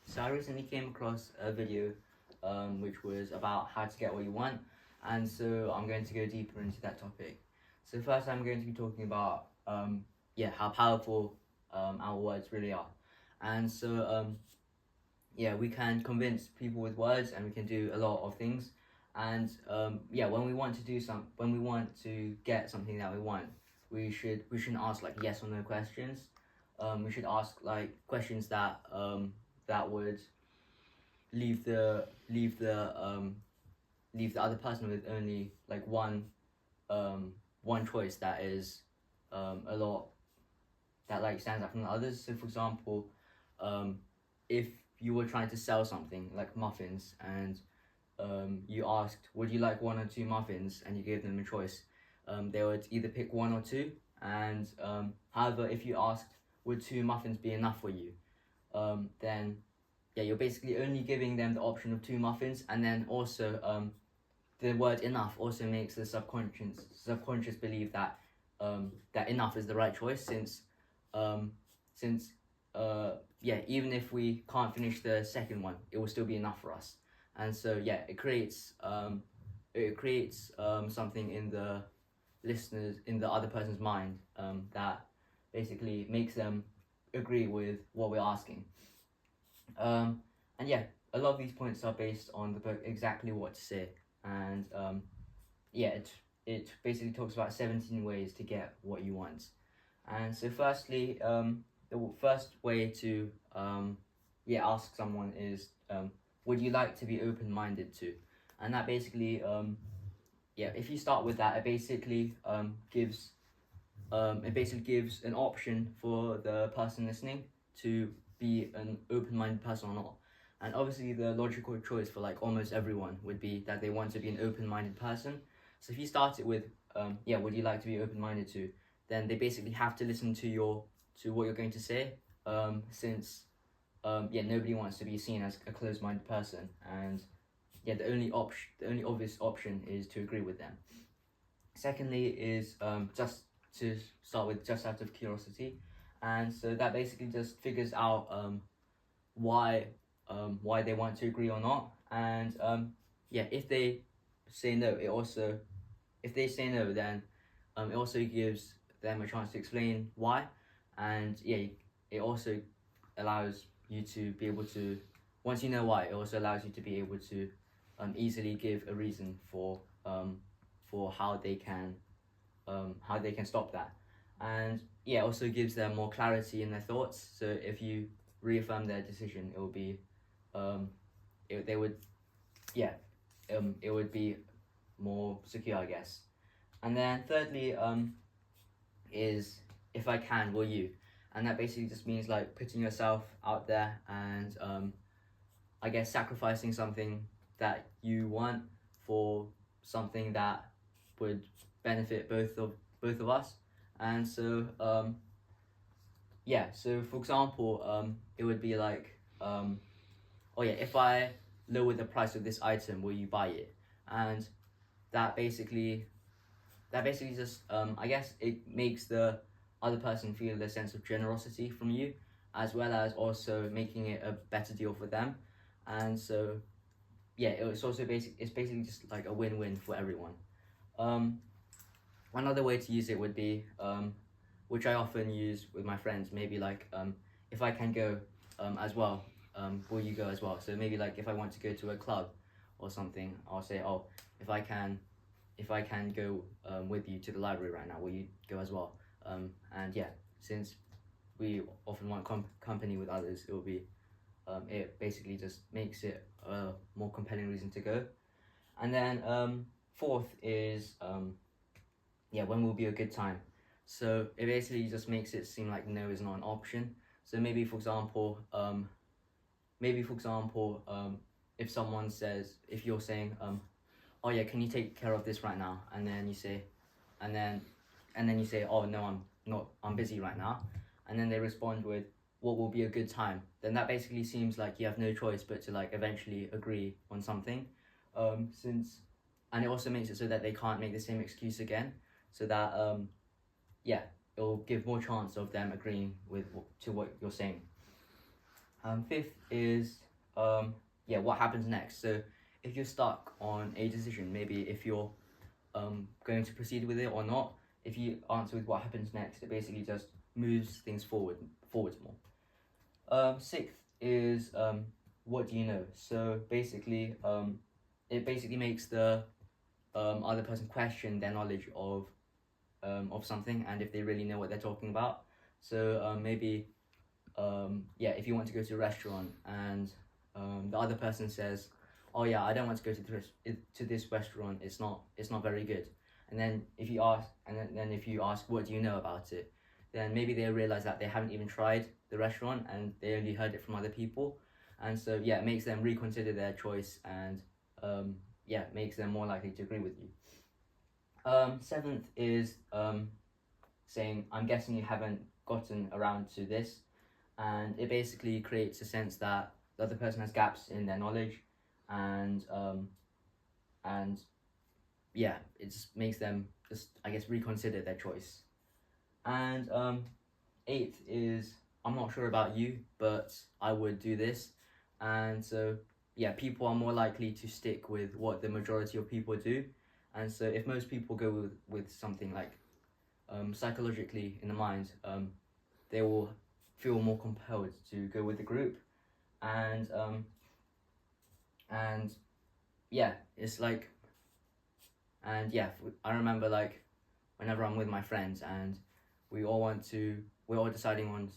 So I recently came across a video which was about how to get what you want, and so I'm going to go deeper into that topic. So first I'm going to be talking about how powerful our words really are. And so we can convince people with words, and we can do a lot of things. And when we want to when we want to get something that we want, we shouldn't ask like yes or no questions. We should ask like questions that would leave the leave the leave the other person with only like one choice that is a lot that like stands out from the others. So for example, if you were trying to sell something like muffins, and you asked, would you like one or two muffins, and you gave them a choice, they would either pick one or two. And however, if you asked, would two muffins be enough for you, then you're basically only giving them the option of two muffins. And then also the word enough also makes the subconscious believe that that enough is the right choice, since even if we can't finish the second one, it will still be enough for us. And so it creates something in the other person's mind, that basically makes them agree with what we're asking. A lot of these points are based on the book Exactly What to Say. And it basically talks about 17 ways to get what you want. And so firstly, the first way to ask someone is, would you like to be open-minded to? And that basically if you start with that, it basically gives an option for the person listening to be an open-minded person or not. And obviously the logical choice for like almost everyone would be that they want to be an open-minded person. So if you start it with would you like to be open-minded to, then they basically have to listen to what you're going to say, since nobody wants to be seen as a closed-minded person. And the only obvious option is to agree with them. Secondly is just to start with, just out of curiosity. And so that basically just figures out why they want to agree or not. And if they say no, then it also gives them a chance to explain why. And it also allows you to be able to, once you know why, it also allows you to be able to easily give a reason for how they can stop that. And also gives them more clarity in their thoughts. So if you reaffirm their decision, it will be it would be more secure, I guess. And then thirdly is, if I can, will you? And that basically just means like putting yourself out there, and I guess sacrificing something that you want for something that would benefit both of us. And so so for example, it would be like, if I lower the price of this item, will you buy it? And that basically just I guess it makes the other person feel a sense of generosity from you, as well as also making it a better deal for them. And so it's basically just like a win-win for everyone. Another way to use it would be, which I often use with my friends, maybe like, if I can go as well, will you go as well? So maybe like if I want to go to a club or something, I'll say, oh, if I can go with you to the library right now, will you go as well? And since we often want company with others, it will be it basically just makes it a more compelling reason to go. And then fourth is when will be a good time? So it basically just makes it seem like no is not an option. So maybe for example, if someone says, if you're saying, oh yeah, can you take care of this right now? And then you say, oh no, I'm busy right now. And then they respond with, what will be a good time? Then that basically seems like you have no choice but to like eventually agree on something, and it also makes it so that they can't make the same excuse again, so that it'll give more chance of them agreeing to what you're saying. Fifth is what happens next. So if you're stuck on a decision, maybe if you're going to proceed with it or not, if you answer with what happens next, it basically just moves things forwards more. Sixth is what do you know? So basically, it basically makes the other person question their knowledge of something and if they really know what they're talking about. So maybe if you want to go to a restaurant and the other person says, "Oh yeah, I don't want to go to this restaurant. It's not very good." And then if you ask, if you ask, "What do you know about it?" Then maybe they realize that they haven't even tried the restaurant and they only heard it from other people, and so it makes them reconsider their choice and makes them more likely to agree with you. Seventh is saying, "I'm guessing you haven't gotten around to this," and it basically creates a sense that the other person has gaps in their knowledge, and it just makes them reconsider their choice. And eighth is, "I'm not sure about you, but I would do this," and so people are more likely to stick with what the majority of people do, and so if most people go with something like psychologically in the mind, they will feel more compelled to go with the group, and it's like, and I remember like whenever I'm with my friends and we're all deciding on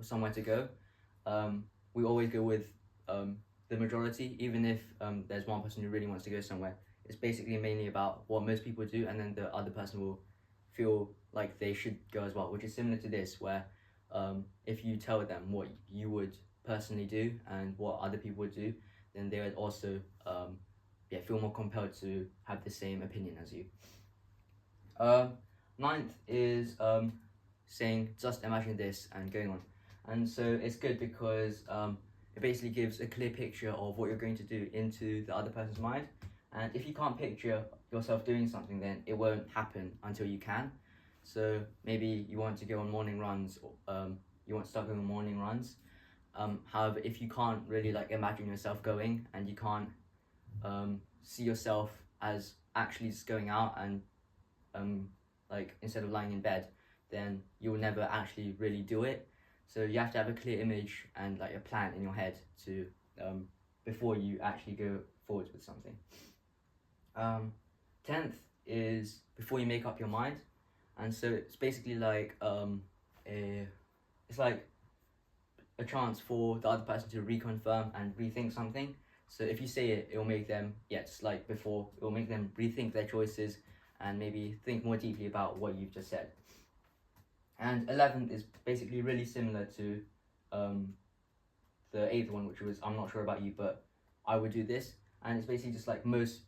somewhere to go, we always go with the majority, even if there's one person who really wants to go somewhere. It's basically mainly about what most people do, and then the other person will feel like they should go as well, which is similar to this, where if you tell them what you would personally do and what other people would do, then they would also feel more compelled to have the same opinion as you. Ninth is saying, "Just imagine this," and going on. And so it's good because it basically gives a clear picture of what you're going to do into the other person's mind. And if you can't picture yourself doing something, then it won't happen until you can. So maybe you want to go on morning runs, or you want to start going on morning runs. However, if you can't really like imagine yourself going, and you can't see yourself as actually just going out and like instead of lying in bed, then you will never actually really do it. So you have to have a clear image and like a plan in your head to before you actually go forward with something. 10th is before you make up your mind, and so it's basically like it's like a chance for the other person to reconfirm and rethink something. So if you say it, it'll make them just like before, it'll make them rethink their choices and maybe think more deeply about what you've just said. And 11th is basically really similar to the 8th one, which was, "I'm not sure about you, but I would do this." And it's basically just like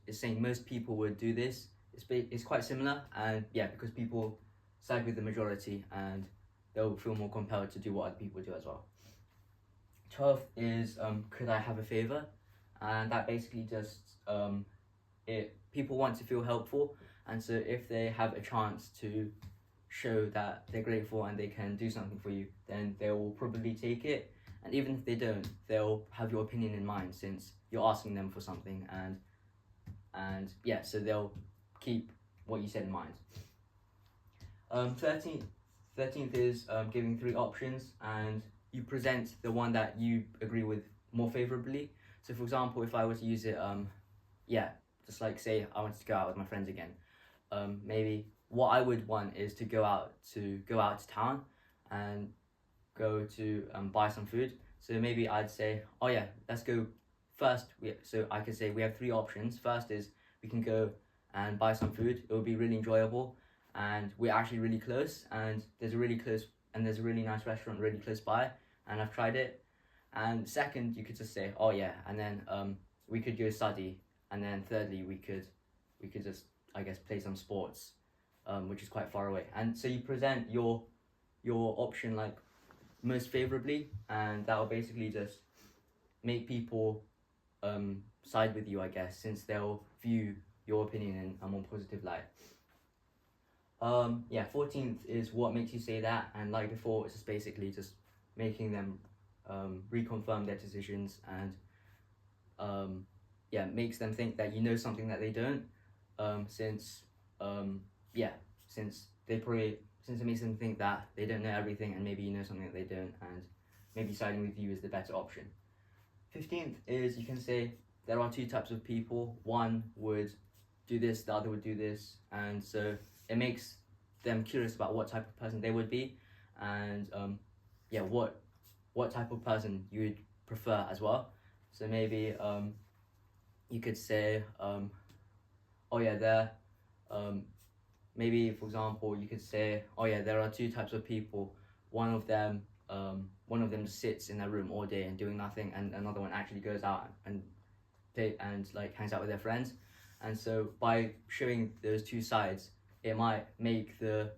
it's saying most people would do this. It's quite similar, and because people side with the majority and they'll feel more compelled to do what other people do as well. 12th is "Could I have a favor?" And that basically just people want to feel helpful, and so if they have a chance to show that they're grateful and they can do something for you, then they will probably take it. And even if they don't, they'll have your opinion in mind since you're asking them for something, and so they'll keep what you said in mind. 13th is giving 3 options, and you present the one that you agree with more favorably. So for example, if I were to use it, just like say I wanted to go out with my friends again, maybe what I would want is to go out to town and go to buy some food. So maybe I'd say, "Oh yeah, let's go first." So I could say we have 3 options. First is we can go and buy some food. It will be really enjoyable, and we're actually really close. And there's a really nice restaurant really close by, and I've tried it. And second, you could just say, "Oh yeah," and then we could go study. And then thirdly, we could just play some sports, which is quite far away. And so you present your option like most favorably, and that will basically just make people side with you, I guess, since they'll view your opinion in a more positive light. 14th is what makes you say that, and like before, it's just basically just making them reconfirm their decisions, and makes them think that you know something that they don't, since it makes them think that they don't know everything, and maybe you know something that they don't, and maybe siding with you is the better option. 15th is, you can say there are two types of people. One would do this, the other would do this, and so it makes them curious about what type of person they would be, and what type of person you would prefer as well. So maybe you could say, maybe for example you could say, there are two types of people. One of them just sits in their room all day and doing nothing, and another one actually goes out and like hangs out with their friends. And so by showing those two sides, it might make the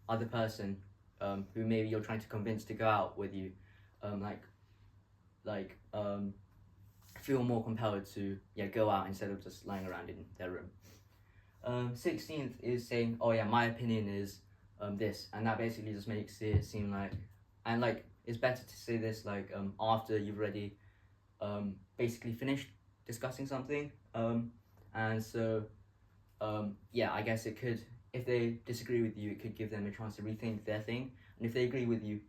other person, who maybe you're trying to convince to go out with you, feel more compelled to go out instead of just lying around in their room. 16th is saying, my opinion is this, and that basically just makes it seem like, and like it's better to say this like after you've already basically finished discussing something, and so I guess it could, if they disagree with you, it could give them a chance to rethink their thing, and if they agree with you,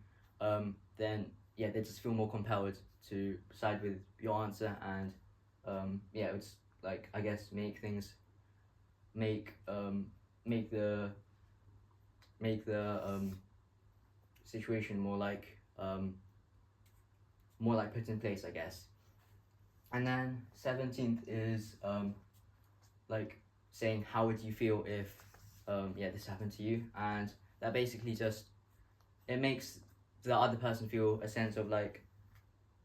then they just feel more compelled to side with your answer, and it's like, I guess, make the situation more like put in place, I guess. And then 17th is like saying, how would you feel if this happened to you, and that basically just, it makes the other person feel a sense of like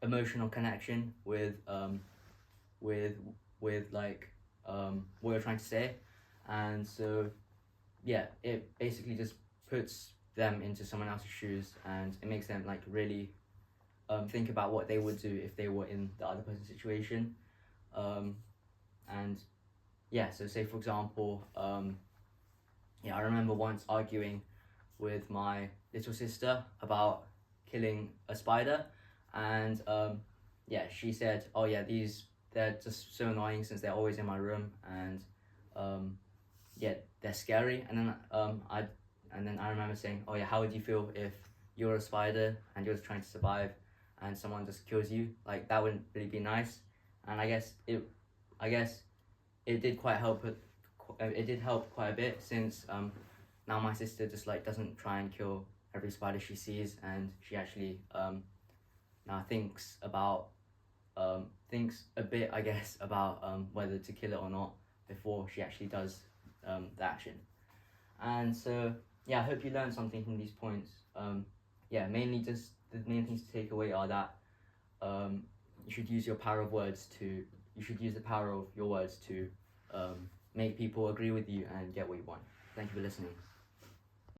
emotional connection with like what you're trying to say, and so it basically just puts them into someone else's shoes, and it makes them like really think about what they would do if they were in the other person's situation, and so say for example, I remember once arguing with my little sister about killing a spider, and she said, they're just so annoying since they're always in my room, and they're scary. And then I remember saying, how would you feel if you're a spider and you're just trying to survive and someone just kills you? Like, that wouldn't really be nice. And I guess it did quite help. It did help quite a bit, since now my sister just like doesn't try and kill every spider she sees, and she actually now thinks a bit, I guess, about whether to kill it or not before she actually does the action. And so I hope you learned something from these points. Mainly just the main things to take away are that you should use the power of your words to make people agree with you and get what you want. Thank you for listening.